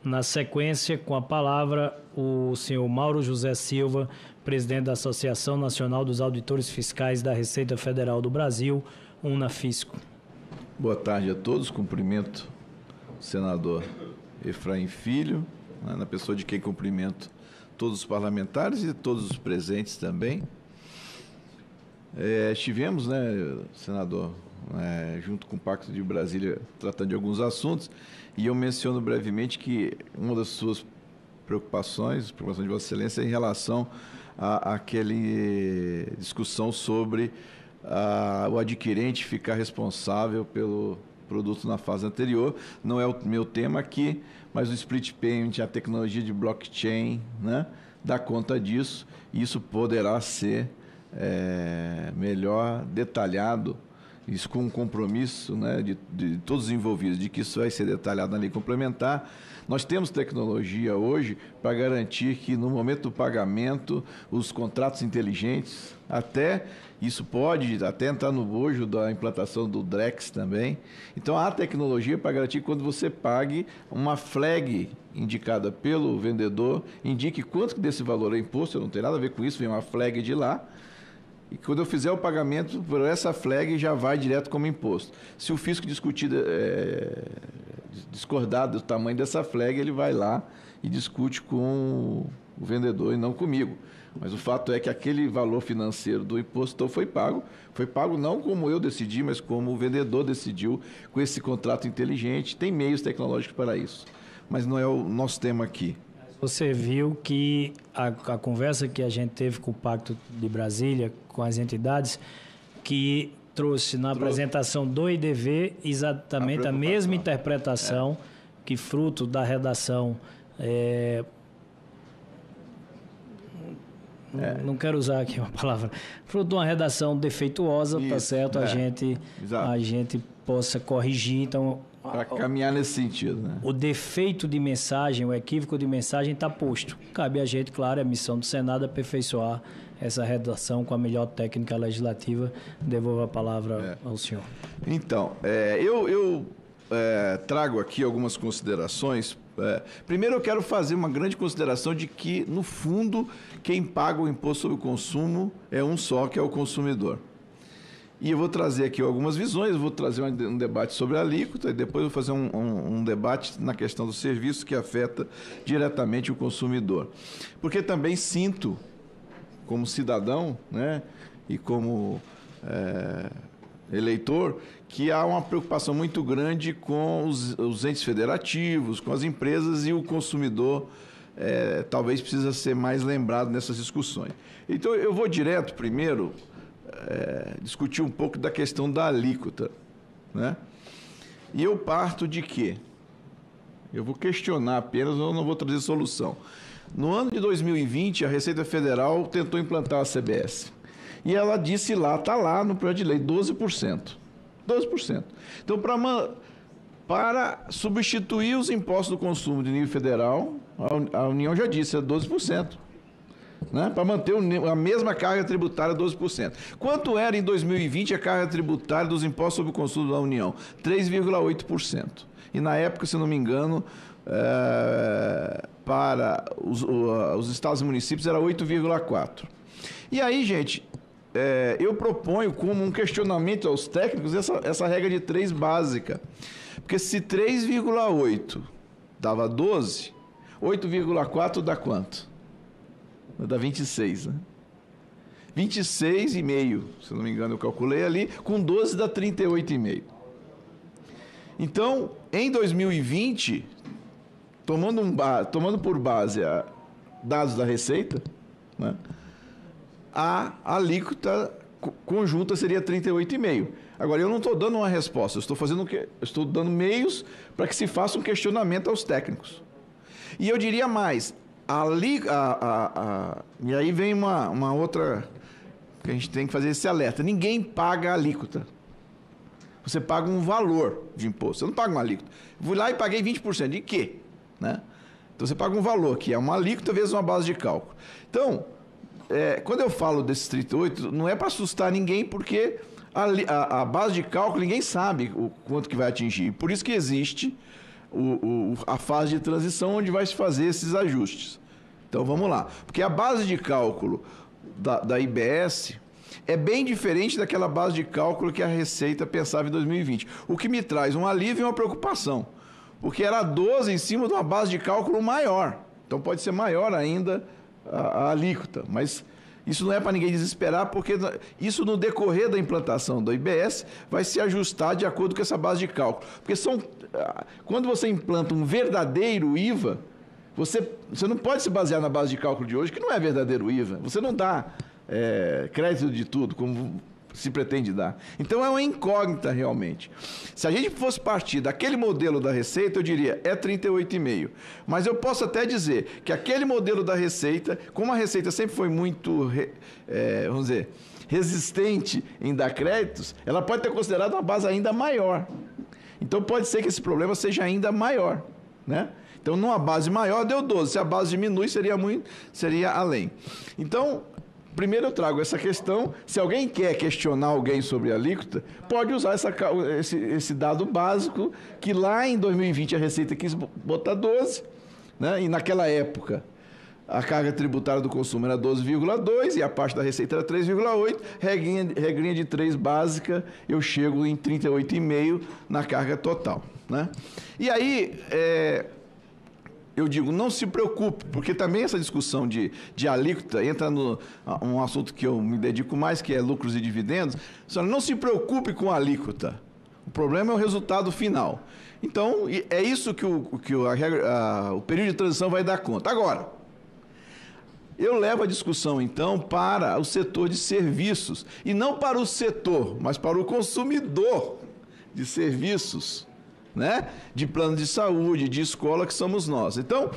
Na sequência, com a palavra, o senhor Mauro José Silva, presidente da Associação Nacional dos Auditores Fiscais da Receita Federal do Brasil, UNAFisco. Boa tarde a todos. Cumprimento o senador Efraim Filho, na pessoa de quem cumprimento todos os parlamentares e todos os presentes também. Estivemos, senador, junto com o Pacto de Brasília, tratando de alguns assuntos, e eu menciono brevemente que uma das suas preocupações de Vossa Excelência, é em relação àquele discussão sobre o adquirente ficar responsável pelo produto na fase anterior. Não é o meu tema aqui, mas o split payment, a tecnologia de blockchain, dá conta disso, e isso poderá ser melhor detalhado, isso com um compromisso de todos os envolvidos, de que isso vai ser detalhado na lei complementar. Nós temos tecnologia hoje para garantir que no momento do pagamento, os contratos inteligentes, isso pode até entrar no bojo da implantação do Drex também. Então há tecnologia para garantir que quando você pague, uma flag indicada pelo vendedor indique quanto desse valor é imposto. Eu não tenho nada a ver com isso, vem uma flag de lá. E quando eu fizer o pagamento por essa flag, já vai direto como imposto. Se o fisco discordar do tamanho dessa flag, ele vai lá e discute com o vendedor e não comigo. Mas o fato é que aquele valor financeiro do imposto foi pago. Foi pago não como eu decidi, mas como o vendedor decidiu, com esse contrato inteligente. Tem meios tecnológicos para isso. Mas não é o nosso tema aqui. Você viu que a conversa que a gente teve com o Pacto de Brasília, com as entidades, que trouxe na apresentação do IDV exatamente a mesma interpretação que, fruto da redação, não quero usar aqui uma palavra, fruto de uma redação defeituosa, isso, tá certo? A gente possa corrigir, então... Para caminhar nesse sentido, O defeito de mensagem, o equívoco de mensagem está posto. Cabe a gente, claro, a missão do Senado aperfeiçoar essa redação com a melhor técnica legislativa. Devolvo a palavra ao senhor. Então, eu trago aqui algumas considerações. Primeiro, eu quero fazer uma grande consideração de que, no fundo, quem paga o imposto sobre o consumo é um só, que é o consumidor. E eu vou trazer aqui algumas visões, vou trazer um debate sobre a alíquota e depois vou fazer um debate na questão do serviço que afeta diretamente o consumidor. Porque também sinto, como cidadão, e como eleitor, que há uma preocupação muito grande com os entes federativos, com as empresas, e o consumidor talvez precisa ser mais lembrado nessas discussões. Então eu vou direto primeiro... discutir um pouco da questão da alíquota, E eu parto de quê? Eu vou questionar apenas, eu não vou trazer solução. No ano de 2020, a Receita Federal tentou implantar a CBS. E ela disse lá, está lá no projeto de lei, 12%. 12%. Então, para substituir os impostos do consumo de nível federal, a União já disse, é 12%. Para manter a mesma carga tributária, 12%. Quanto era em 2020 a carga tributária dos impostos sobre o consumo da União? 3,8%. E na época, se não me engano, para os estados e municípios era 8,4%. E aí, gente, eu proponho como um questionamento aos técnicos essa regra de 3 básica. Porque se 3,8 dava 12, 8,4 dá quanto? Dá 26, 26,5, se não me engano, eu calculei ali, com 12 dá 38,5. Então, em 2020, tomando por base dados da Receita, a alíquota conjunta seria 38,5. Agora, eu não estou dando uma resposta, eu estou dando meios para que se faça um questionamento aos técnicos. E eu diria mais, e aí vem uma outra, que a gente tem que fazer esse alerta. Ninguém paga a alíquota. Você paga um valor de imposto. Você não paga uma alíquota. Fui lá e paguei 20%. De quê? Então você paga um valor, que é uma alíquota vezes uma base de cálculo. Então, quando eu falo desse 38, não é para assustar ninguém, porque a base de cálculo ninguém sabe o quanto que vai atingir. Por isso que existe a fase de transição onde vai se fazer esses ajustes. Então vamos lá. Porque a base de cálculo da IBS é bem diferente daquela base de cálculo que a Receita pensava em 2020. O que me traz um alívio e uma preocupação. Porque era 12 em cima de uma base de cálculo maior. Então pode ser maior ainda a alíquota. Mas isso não é para ninguém desesperar, porque isso no decorrer da implantação do IBS vai se ajustar de acordo com essa base de cálculo. Porque quando você implanta um verdadeiro IVA, você não pode se basear na base de cálculo de hoje, que não é verdadeiro IVA. Você não dá crédito de tudo, como se pretende dar. Então é uma incógnita realmente. Se a gente fosse partir daquele modelo da Receita, eu diria, é 38,5. Mas eu posso até dizer que aquele modelo da Receita, como a Receita sempre foi muito, vamos dizer, resistente em dar créditos, ela pode ter considerado uma base ainda maior. Então pode ser que esse problema seja ainda maior, né? Então, numa base maior, deu 12. Se a base diminui, seria além. Então, primeiro eu trago essa questão. Se alguém quer questionar alguém sobre a alíquota, pode usar esse dado básico, que lá em 2020 a Receita quis botar 12, né? E naquela época a carga tributária do consumo era 12,2 e a parte da Receita era 3,8. Regrinha de 3 básica, eu chego em 38,5 na carga total, né? E aí, eu digo, não se preocupe, porque também essa discussão de alíquota entra um assunto que eu me dedico mais, que é lucros e dividendos. Não se preocupe com a alíquota. O problema é o resultado final. Então, é isso que o período de transição vai dar conta. Agora, eu levo a discussão, então, para o setor de serviços. E não para o setor, mas para o consumidor de serviços, né? De plano de saúde, de escola, que somos nós. Então,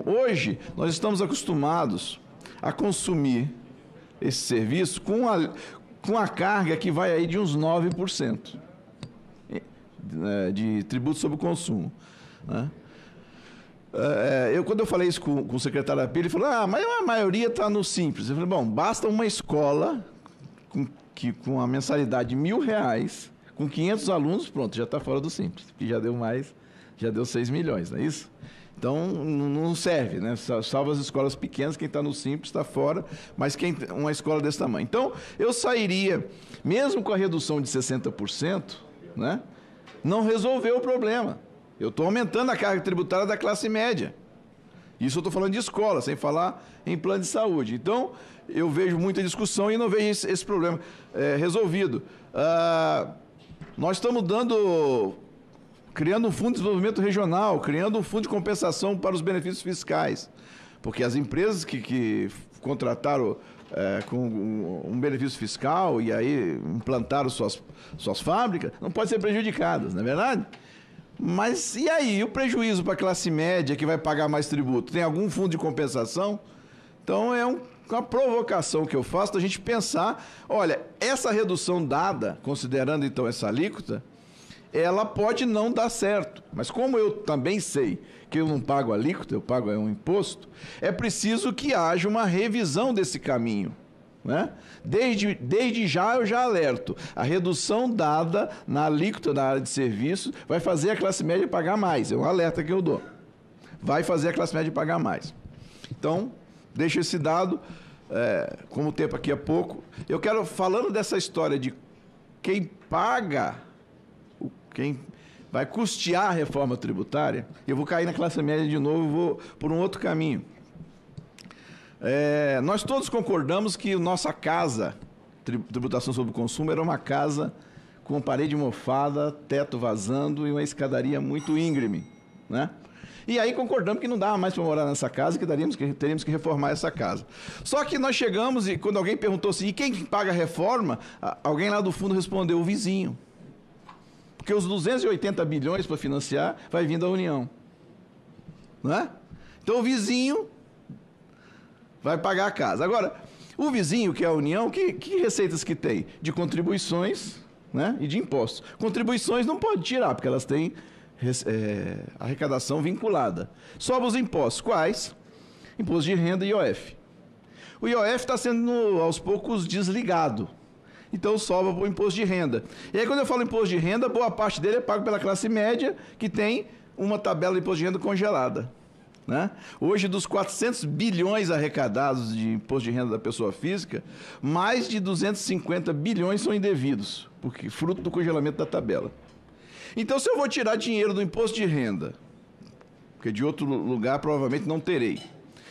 hoje, nós estamos acostumados a consumir esse serviço com a carga que vai aí de uns 9% de tributo sobre o consumo, né? Quando eu falei isso com o secretário da PIB, ele falou, mas a maioria está no Simples. Eu falei, bom, basta uma escola com a mensalidade de R$1.000, com 500 alunos, pronto, já está fora do Simples, que já deu 6 milhões, não é isso? Então, não serve, né? Salvo as escolas pequenas, quem está no Simples está fora, mas uma escola desse tamanho. Então, eu sairia, mesmo com a redução de 60%, né? Não resolveu o problema. Eu estou aumentando a carga tributária da classe média. Isso eu estou falando de escola, sem falar em plano de saúde. Então, eu vejo muita discussão e não vejo esse problema resolvido. Nós estamos criando um fundo de desenvolvimento regional, criando um fundo de compensação para os benefícios fiscais. Porque as empresas que contrataram com um benefício fiscal e aí implantaram suas fábricas, não podem ser prejudicadas, não é verdade? Mas e aí, o prejuízo para a classe média que vai pagar mais tributo? Tem algum fundo de compensação? Então, é uma provocação que eu faço da gente pensar, olha, essa redução dada, considerando então essa alíquota, ela pode não dar certo. Mas como eu também sei que eu não pago alíquota, eu pago um imposto, é preciso que haja uma revisão desse caminho, né? Desde já eu já alerto. A redução dada na alíquota da área de serviços vai fazer a classe média pagar mais. É um alerta que eu dou. Vai fazer a classe média pagar mais. Então, deixo esse dado, como o tempo aqui é pouco. Eu quero, falando dessa história de quem paga, quem vai custear a reforma tributária, eu vou cair na classe média de novo, vou por um outro caminho. Nós todos concordamos que nossa casa, tributação sobre o consumo, era uma casa com parede mofada, teto vazando e uma escadaria muito íngreme, né? E aí concordamos que não dava mais para morar nessa casa, que teríamos que reformar essa casa. Só que nós chegamos e quando alguém perguntou assim, e quem paga a reforma? Alguém lá do fundo respondeu, o vizinho. Porque os 280 bilhões para financiar vai vir da União, não é? Então o vizinho vai pagar a casa. Agora, o vizinho, que é a União, que receitas que tem? De contribuições, né? E de impostos. Contribuições não pode tirar, porque elas têm arrecadação vinculada. Sobra os impostos. Quais? Imposto de renda e IOF. O IOF está sendo, aos poucos, desligado. então sobra para o imposto de renda. E aí, quando eu falo imposto de renda, boa parte dele é pago pela classe média, que tem uma tabela de imposto de renda congelada. Né? Hoje, dos 400 bilhões arrecadados de imposto de renda da pessoa física, mais de 250 bilhões são indevidos, porque fruto do congelamento da tabela. Então, se eu vou tirar dinheiro do imposto de renda, porque de outro lugar provavelmente não terei,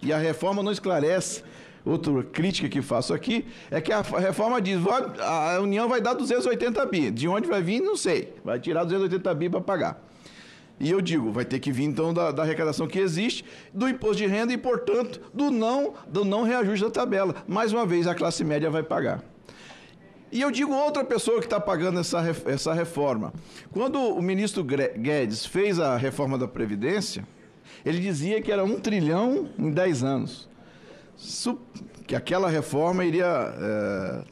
e a reforma não esclarece, outra crítica que faço aqui, é que a reforma diz, a União vai dar 280 bi, de onde vai vir, não sei, vai tirar 280 bi para pagar. E eu digo, vai ter que vir então da arrecadação que existe, do imposto de renda e, portanto, do não reajuste da tabela. Mais uma vez, a classe média vai pagar. E eu digo outra pessoa que está pagando essa reforma. Quando o ministro Guedes fez a reforma da Previdência, ele dizia que era 1 trilhão em 10 anos. Que aquela reforma iria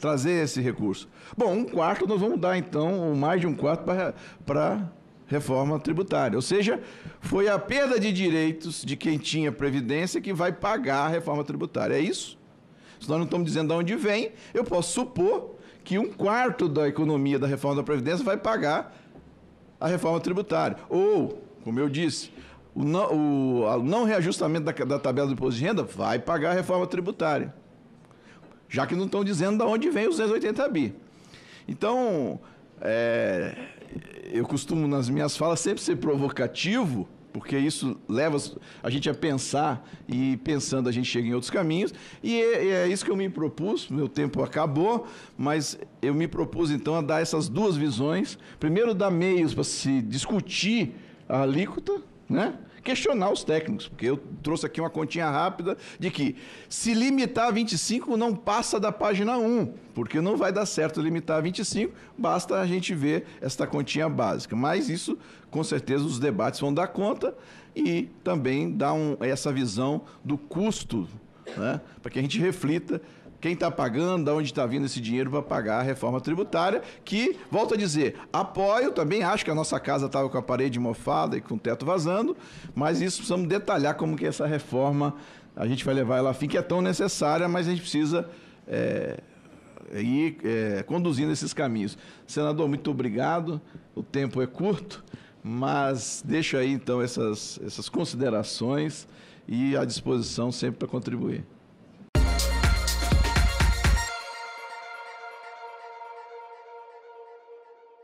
trazer esse recurso. Bom, 1/4 nós vamos dar então, ou mais de 1/4 para reforma tributária. Ou seja, foi a perda de direitos de quem tinha Previdência que vai pagar a reforma tributária. É isso? Se nós não estamos dizendo de onde vem, eu posso supor que 1/4 da economia da reforma da Previdência vai pagar a reforma tributária. Ou, como eu disse, o não reajustamento da tabela do imposto de renda vai pagar a reforma tributária. Já que não estão dizendo de onde vem os 280 bi. Então, eu costumo, nas minhas falas, sempre ser provocativo, porque isso leva a gente a pensar, e pensando a gente chega em outros caminhos, e é isso que eu me propus. Meu tempo acabou, mas eu me propus então a dar essas duas visões. Primeiro, dar meios para se discutir a alíquota, né? Questionar os técnicos, porque eu trouxe aqui uma continha rápida de que se limitar a 25 não passa da página 1, porque não vai dar certo limitar a 25, basta a gente ver esta continha básica. Mas isso, com certeza, os debates vão dar conta e também dar essa visão do custo, né, para que a gente reflita quem está pagando, de onde está vindo esse dinheiro para pagar a reforma tributária, que, volto a dizer, apoio, também acho que a nossa casa estava com a parede mofada e com o teto vazando, mas isso precisamos detalhar como que essa reforma, a gente vai levar ela a fim, que é tão necessária, mas a gente precisa ir conduzindo esses caminhos. Senador, muito obrigado, o tempo é curto, mas deixo aí então essas considerações e à disposição sempre para contribuir.